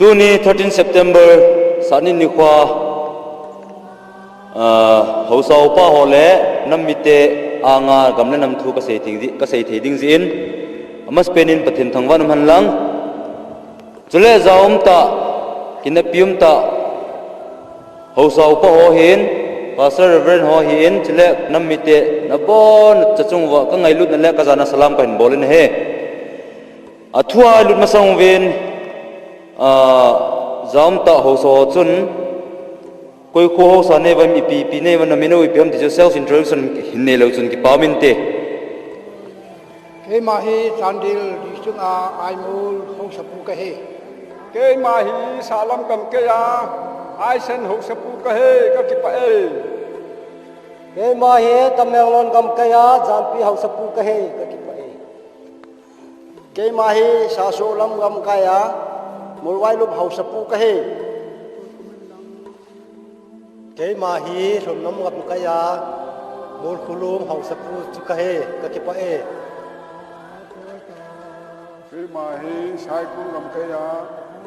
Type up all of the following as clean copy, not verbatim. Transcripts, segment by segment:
Tuni 13 September sanin ni khwa hosau pa hole namite anga gamle nam thu ka sei thing zin amas penin pathin thangwan man lang chule zaum ta kinapium ta hosau pa ho hin pastor reverend ho hin chule namite na bon chachung wa ka ngai lut na le ka jana salam pain bolen he athua lut masang ven zaum ta hosau chun koi ko ho sa ne vam ipi ne van amino ipem ti self introduction hinne lo chun ki pamin te ke ma hi chandil district a aimul ho sapu ka he ke ma hi salam kam ke ya ai sen ho sapu ka he ka ki pa e ke ma hi tamelon kam ka ya jampi ho sapu ka he ka ki pa e ke ma hi sa so lam gam ka ya mulwai lup ho sapu ka he ke ma hi thom nam ngap ka ya mul khulum hau sapu chu ka he ka ki pa e ke ma hi sai ku ngam ka ya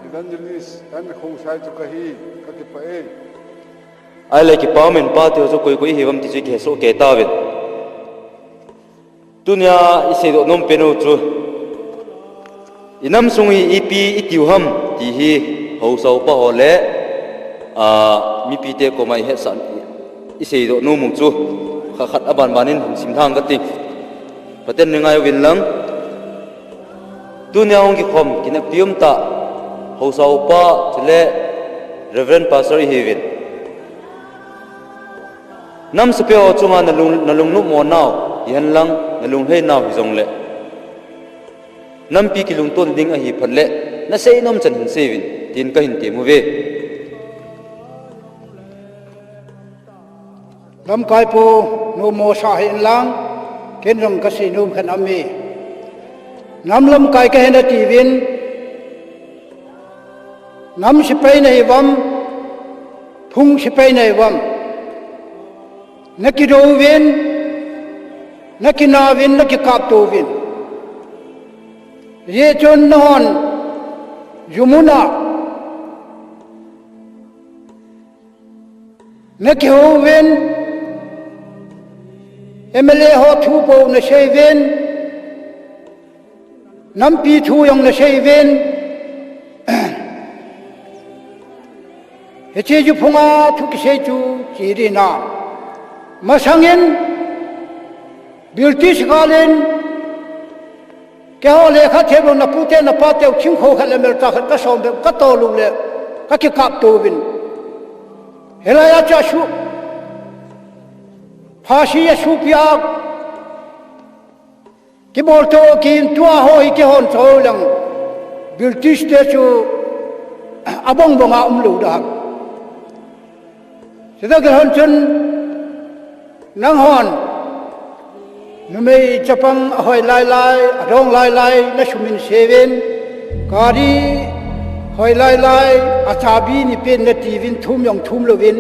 evangelist kan khong sai chu ka hi ka ki pa e ai le ki pamin pa te so koi hi vam ti ki so ke ta vet tunya ise do nom penu chu inam sungi ipi itiu ham ti hi ho so pa hole mi pi te ko mai he san isei do no mung chu kha khat aban banin sim thang ka ti paten ngai win lang dunya ong ki khom kina pium ta ho sau pa chele reverend pastor hi win nam se pe o chunga na lung nu mo naw yan lang na lung he naw hi jong le nam pi ki lung ton ding a hi phatle na sei nom chan hin se win tin ka hin te mu ve lam kai po no mo sa hin lang ken rong ka si num khan ami nam lam kai ka hen ti win nam si pai nei wam thung si pai nei wam naki do win naki na win naki kap to win ye chon non yumuna naki ho win MLA ho thu po na sei ven nam pi thu yong na sei ven he che ju phunga thu ki sei chu chi ri na ma sangin beauty galen ke ho le kha thebo na pu te na pa te chim kho kha le mer ta kha ka som de ka to lu le ka ki kap to vin hela ya cha shu Phashi ya supia ki bolto ki tua hoi ki hon so lang British te chu abong bonga lu da sida ga hon chun nang hon numei chapang hoi lai rong lai na sumin seven kari hoi lai achabi ni pen na tivin thum yong thum lovin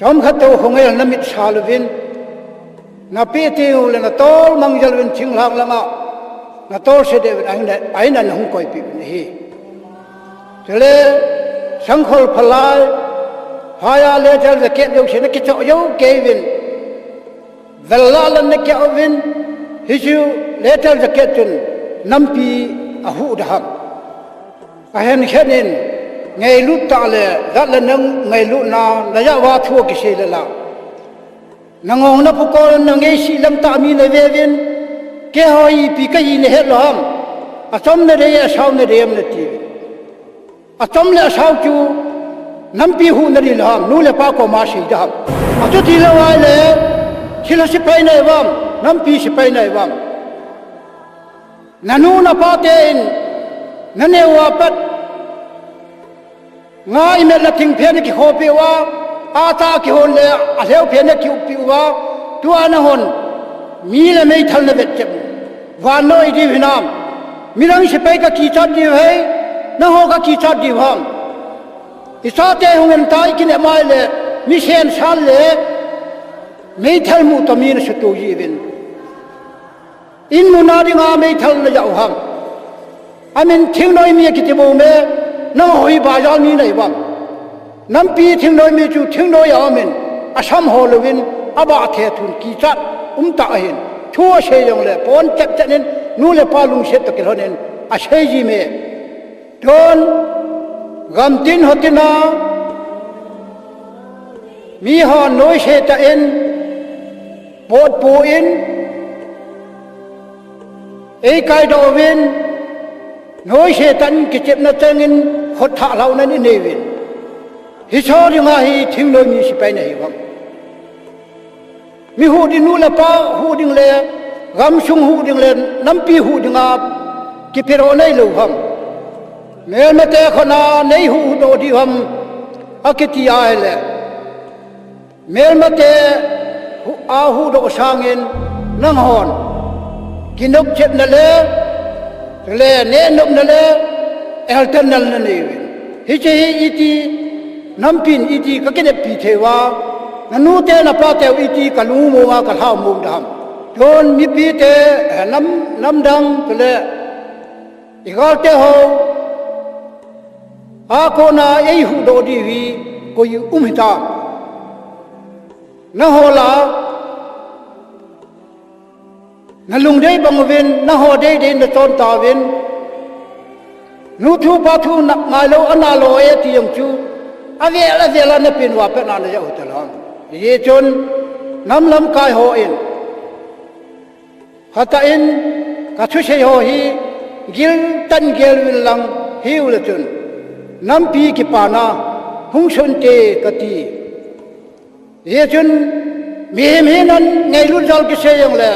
chom khat to khongai na mit salvin na pe te ul na tol mangjal win thing lang langa na tol se de ai na hung koi pi ni hi chele sangkhol phalai haya le jal de ke do se na ki cho yo ke win velal na ke win hisu le jal de ke chun nampi ahu da ham ahen khenin ngay lút ta le dat le nang ngay lút na ya wa thua ki se la nangong na pukol na ngay si lam ta mi le ve vin ke hoi pi ka yi ne he lam asom ne re ya saw ne re am ne ti asom le saw chu nam pi hu ne ri lam nu le pa ko ma si da a chu ti le wa le chila si pai nei wam nam pi si pai nei wam nanu na pa te in na ne wa pat ngai me la thing phen ki khopi wa ata ki hon le a leu phen ki upi wa tu ana hon mi le mei thal na vet chem wa noi di vinam mirang se pe ka ki chat di hai na ho ka ki chat di ham isa te hungen tai ki ne mai le mi sen sal le mei thal mu to mi na se tu yi vin in munadi nga mei thal na ya ham amin thing noi mi ki ti bo me nang hoi ba ja mi nei bam nam pi thing noi mi chu thing noi ya min asam ho lovin aba the thun ki chat ta hin thua she yong le pon chak chanin nu le pa lung se to kilonen a she ji me don gam tin hotina mi ha noi she ta in pot pu in ei kai do win nói sẽ tận cái chuyện nó chân in hốt thả lâu nên in nevin hi cho đi nga hi thing lôi mi si pai nei bam mi hu din nu la pa hu ding le gam sung hu ding le nam pi hu ding a ki pero nei lo ham me me te khona nei hu do di ham a ki ti ai le me me te hu a hu do sang in nang hon ki nok chet na le ne nop na le alternal na ne hi che iti nampin iti ka kene pi thewa nanu te na pa te iti ka lu mo ma ka ha mo dam don mi pi te nam dang le igal te ho a ko na ei hu do di wi ko yu hita na ho la na lung dei bang vin na ho dei dei na ton ta vin nu thu pa thu na ngai lo ana lo e ti yong chu ave la na pin wa pe na na ya u ta la ye chon nam lam kai ho in hata in ka chu she ho hi gil tan gel win lang hi u le chun nam pi ki pa na hung chon te ka ti ye chun mi nan ngai lu jal ki se yong le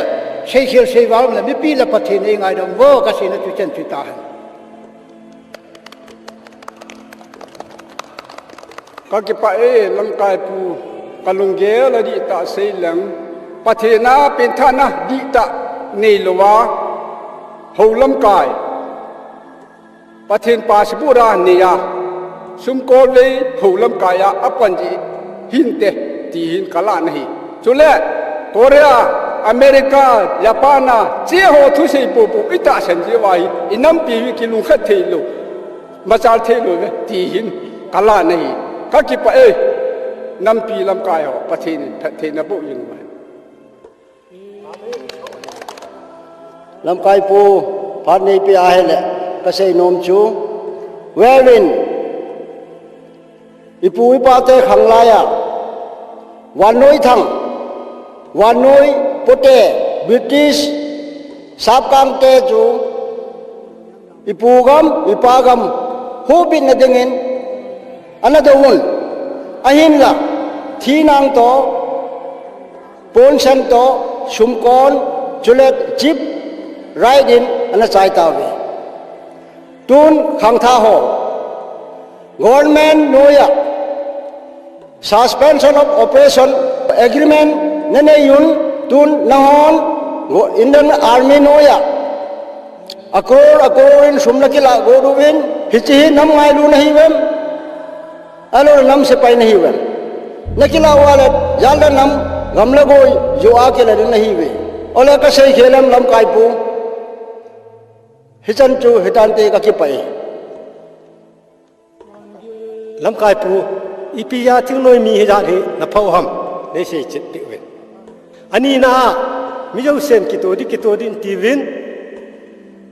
sei khil sei wal la mi pi la pathin ei ngai dom wo ka sin chu chen chu ta han ka ki pa e lam kai pu kalung ge la di ta sei lang pathina pin thana di ta nei lowa ho lam kai pathin pa sipura niya sum ko le ho lam kai ya apan ji hin te ti hin kala nahi chule korea America, Japan, chia ho thu sei pu pu ita san ji wai inam pi wi ki lung khat thei lo ma chal thei lo ve ti hin kala nei ka ki pa e nam pi lam kai ho pathin thei na bu yin mai lam kai pu phat nei pi a hele ka sei nom chu wherein ipu ipa te khang la ya wan noi thang wan noi pote British sap kang te chu ipugam ipagam hu bin na dingin another one ahin la thinang to ponsan to sumkon chulet chip right in ana chai ta ve tun khang tha ho government noya suspension of operation agreement nene yun tun nahon Indian Army noya akor in sumna kila goruwin hichi nam ngai lu nahi wem alo nam se pai nahi wem nakila walet jalda nam gamla goi jo akela nahi we ola ka sei khelam lam kai pu hichan chu hitan te ka ki pai lam kai pu ipia thing noi mi he ja he na phau ham ne sei chit ti we ani na mi jo sen ki to din ti win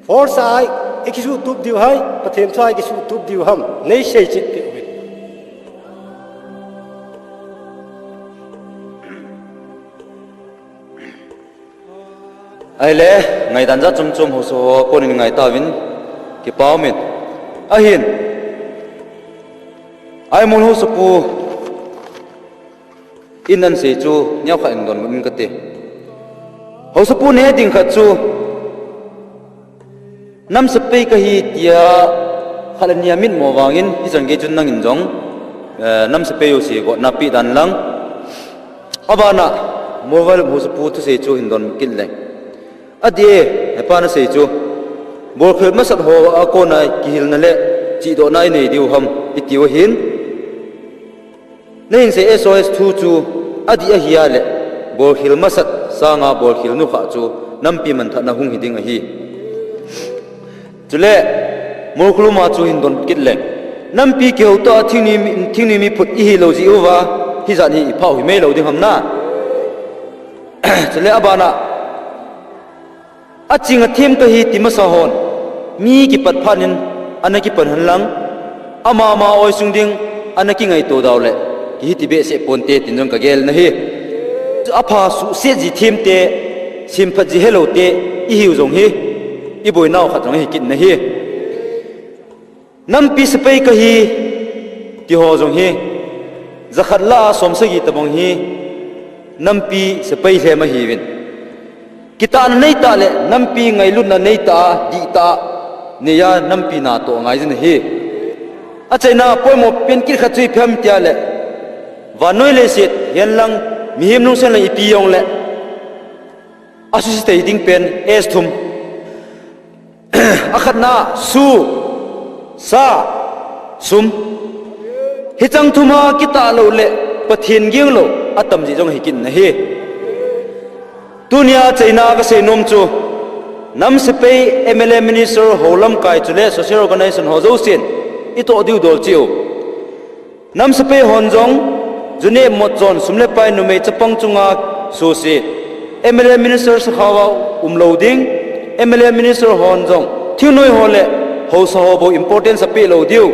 for sai ekisu tup diu hai pathen sai kisu tup diu ham nei sei chit ti we ai le ngai dan za chum ho so ko ni ngai ta win ki pau min a hin ai mon ho so pu in an se chu nyau kha in don min ka te ho so pu ne ding kha chu nam se pe ka hi tia khalania min mo wangin hi jang ge chun nang in jong nam se pe yo si go na pi dan lang abana mobile ho so pu tu se chu hin don kin le adie hepa na se chu bol khel ma sat ho a ko na ki hil na le chi do nai nei diu ham itiu hin nên sẽ SOS thu chu adi a hiya le bol khil masat sanga bol khil nu kha chu nampi man thana hung hiding a hi chule mol khulu ma chu hin don kit le น้ำปีเกี่ยวตัวทิ้งนี่มีผุดอีฮิโลจิโอวาที่จะนี่พ่อหิเมโลดิ้งหำน้าจะเลี้ยบานะอาจริงอาทีมก็ฮีติมาสะฮอนมีกี่ปัดพันินอันนั้นกี่ปัดหันหลังอามาออยสุงดิ้งอันนั้นกี่ไงตัวดาวเล่กี่ที่เบสปนเตตินจงกะเกลนะฮีอาพาสุเสียจีทีมเตสิมพัดจีเฮโลเตอีฮิวจงฮีอีบอยน่าขัดจงฮีกินนะฮีน้ำปีสเปย์ก็ฮีที่หอจงฮีจะขัดล่าสมสกิตบงฮีน้ำปีสเปย์เทมาฮีวินกิตาในตาเล่น้ำปีไงลุ่นในตาดีตาเนี่ยน้ำปีนาโตไงจินฮีอาจารย์น่าป่วยหมดเป็นกิจขัดจุยเพิ่มเตียเล่วันน้อยเลยเสร็จเห็นลังมีหิมนุ่งเส้นเลยปียงเล่อาสุสิเตยดิ้งเป็นเอสทุมอาขัดน่าสู้ซาซุมฮิจังทุมากิตาโลเล่ปะเทียนเกี่ยงโลอัตมจีจงให้กินนะฮีตุนียาใจน่าก็เสนมจูน้ำสเปย์เอ็มเอลมินิสเตอร์โฮลัมไกจุเล่โซเชียลออร์แกไนเซชันโฮโจเซนอิโตอดิวดอลจิโอน้ำสเปย์ฮอนจงจุเน่หมดจอนสมเล็ไปนุเมจะปังจุงอาสูสีเอ็มเอลมินิสเตอร์สขาวโลดิ้งเอ็มเอลมินิสเตอร์ฮอนจงที่น้อยฮอลเล่โฮสฮอบูอิมพอร์เทนสเปย์โลดิว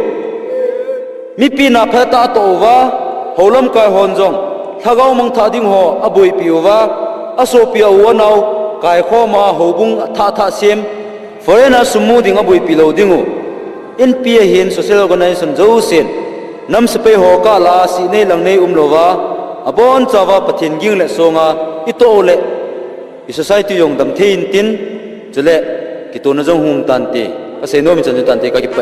มีปีนาเพตาโตวาโฮลัมไกฮอนจงถ้าเรามังท่าดิ้งฮออบุยปิววาอโซเปียววันเอากายข้อมาหูบุงท่าเสียมฝรั่งน่ะสมมุติงอบุยปิโลดิ้งอินปีเห็นโซเชียลออร์แกไนเซชันโจเซนน้ำสเปย์หอกาลาสีในหลังในโลวาอบอนจาวาปะเทียนยิ่งเละสงาอิโตเละอิสไซต์ยงดำเทียนตินจะเละกิโตนจงหุมตันตีก็เซโนมิจันจุตันตีก็กิบไป